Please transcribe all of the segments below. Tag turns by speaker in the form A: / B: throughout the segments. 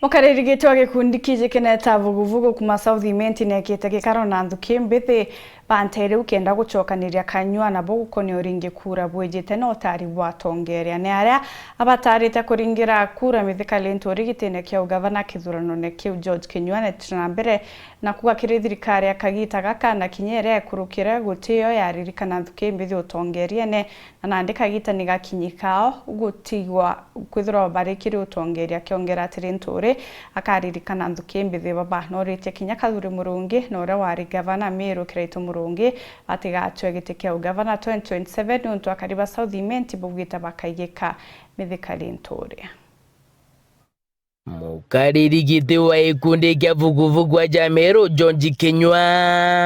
A: Mukarerigitwa gikundi kije keneta vuguvugu kuma South Imenti nekite gikaro na nthuki mbithi bantere ukenda gucokaniria kanywa na bugukoni uringi kura bwejete no tari bwatongeria ne aria abatarite kuringira kura mithikali nturigitene kya ugavana kithurano ne kya George Kinyua na mbere na kuga kirithirikari akagita gakana kinyere kurukira gutiyo yaririkana nthuki mbithi utongeria ne na nandika gita ni gakinyikao gutigwa kwithro barikiri utongeria kiongera atiri nturi akaririkana nthuki mbithi baba norite kinya kathuri murungi nora wari gavana Meru Kiraitu murungi atigachwe gite kya ugavana 2027 nuntu akariba South Imenti bugita bakaigika mithikali nturi.
B: Mukarerigite wa ikundi kya vuguvugu ja Meru George Kinyua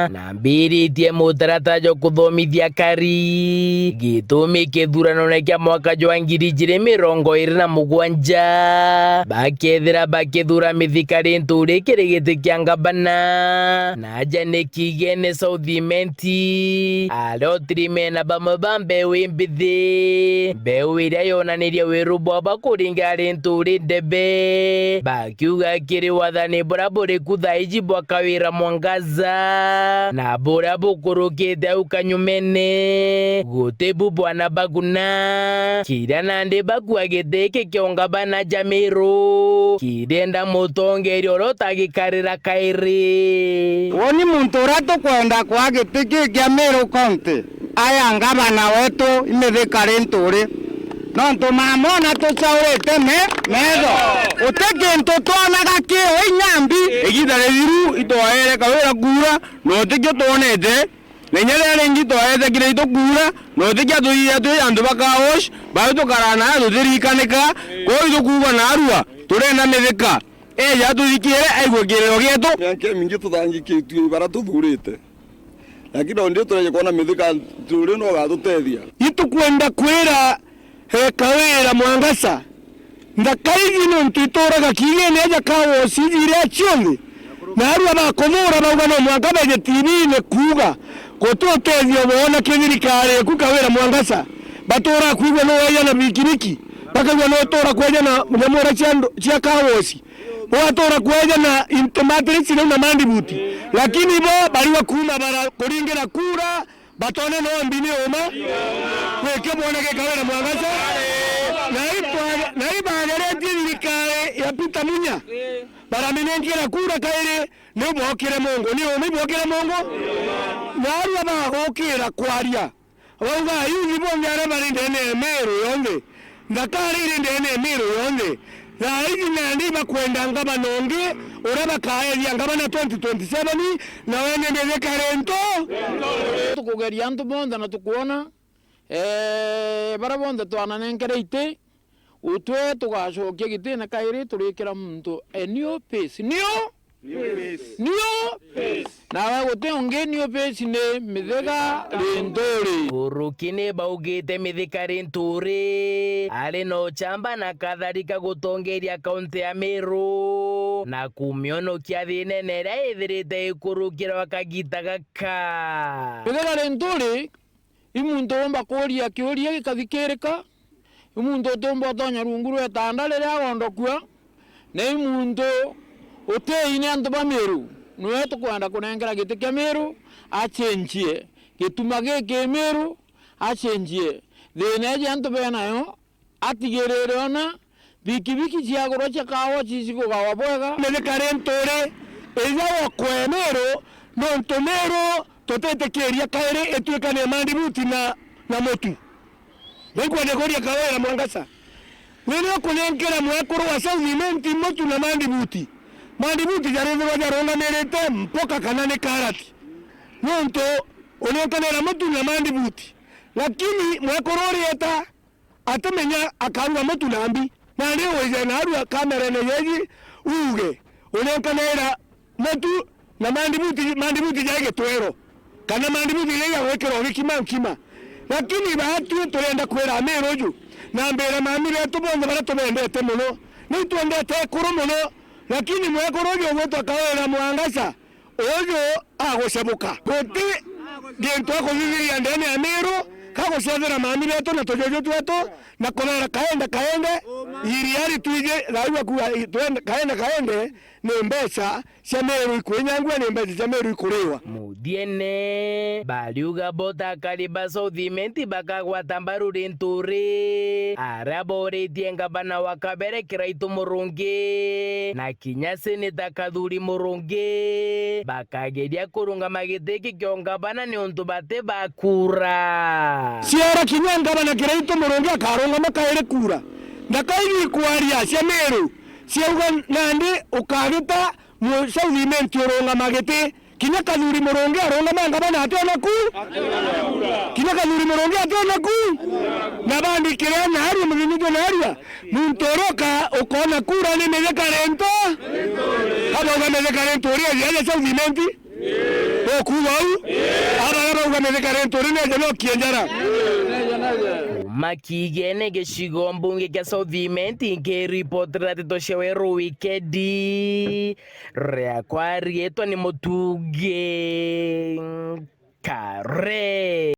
B: na mbiritie mutaratajo kuthomithia kari gitumi kithurano ne kya mwaka jwa 2027 bakethira bakithura mithikali nturi kirigite kya ngabana na jane kigene South Imenti alotrimena bamabambe wimbithi bewiria yonaniria wirubwa bakuringa nturi debe bakiuga kiri wathani bora buri kuthaiji bwakawira mwangaza na bora bukurukite ukanyumene gutebu bwana baguna kira nande bakua giteke kiongabana ja Meru kirenda mutongeri orotagikarira kairi
C: woni muntu urato kwenda kwa giteke kya Meru County aya ngabana wetu imithikali nturi nonto mamona tucaurite medo uteke ntotwanaga kio inyambi igitare thiru itoere kawira kura no tikyo tonete nenyere ngitoete kire to kura no tikya tuya tu andu bakaosh baito karana tuthirikanika ko ito kuba narua turenda mithika ya tuthikire aigwe kirero gietu
D: yake mingi tuthangikitu bara tuthurite lakini ondio tureje kuona mithika turi no gatutethia
C: itukwenda kwira kawira mwangasa ndakaigi no ntitoraga kigene aja kawo sijire achonde naru abakomora bagano mwangaba TV ne kuga kototethio bona kithirikari ku kawira mwangasa batora kuigwe no waya na bikiriki bakagwa no tora kweja na nyamora cia kawosi watora kweja na intomatrix na mandibuti lakini bo baliwa kuma bara kuringira kura batone no mbini oma kweke boneke kawira mwangasa na ibagere thirikari ya Peter Munya baramenengira kura kaire no bokire Mungu ni omi bokire Mungu naru abagokira kwaria wauga yuzi bongare barinde ne Meru yonde ndakari rinde Meru yonde na hizi nandi bakwenda ngaba nonge uraba kaeria ngaba na 2027 na wene mbeze karento
E: tukugeria antu bonda na tukuona bara bonda twananenkereite utwe tugacokia gitine kairi turikira muntu new pace nawe gute unge new pace ne mithega rinduri
B: urukine baugite mithika rinturi ari no chamba na katharika gutongeria kaunti ya Meru na kumionokia thine nera ithirite ikurukira wakagita gaka
E: mithega rinduri imuntu omba kuria kiuria gikathikirika imuntu tombo tonya runguru etanda rira gondokua na imuntu uteine antu ba Meru no tukwenda kunengera giti kya Meru achenjie gituma gike Meru achenjie thine je antu benayo atigirire ona bikibiki ciagoro cia kawo cicigo gawa bwega
C: mithikari nturi iza okwe Meru no ntomero totete keria kaire etwekane mandibuti na motu Bengwa negoria kawira mwangasa. Wino kunengera mwekuru wa South Imenti motu na mandibuti. Mandibuti jarezo wajaronga merete mpoka kanane karati. Nonto onenkanera motu na mandibuti. Lakini mwekuru orieta atamenya akaruwa motu nambi. Na leo weze na aruwa kamera neyeji uge. Onenkanera motu na mandibuti jaige tuero. Kana mandibuti jaige wekero wikima. Lakini bahati turenda kwera Meru ju na mbere mamire tubonde bara tubendete muno ni twendete kuru muno lakini mwekorojo gweto kawera mwangasa ojo agoshebuka goti gento ko viviria ndene ya Meru kagocethera mami betu na tujojo twetu na kurera kaende iriari tuige raiwa kuwa kaende ni mbeca cia Meru ikwinyangua ni mbeca cia Meru ikuriwa
B: muthiene baliuga bota kariba Southimenti bakagwata mbaru Rinturi aria boretie ngabana wa Kabere Kiraitu Murungi na kinya seneta Kathuri Murungi bakageria kurunga magitiki kio ngabana ni untu bate bakura
C: ciara kinya ngabana Kiraitu Murungi akarunga makaire kura ndakaigi kwaria cia Meru ciauga nandi ukagita mu Southimenti urunga magiti kinya Kathuri Murungi arunga mangabana atona ku kinya Kathuri Murungi atona ku na bandikira na ari muginyo na ari muntoroka ukona kura ni mezekarento aba mezekarento ri ya Southimenti okuwau aba mezekarento ri ne no kienjara
B: makigene gicigo mbunge kia Southimenti ngiripotera tito ciaweru wikendi riakwa rietwa ni Mutugi Kare.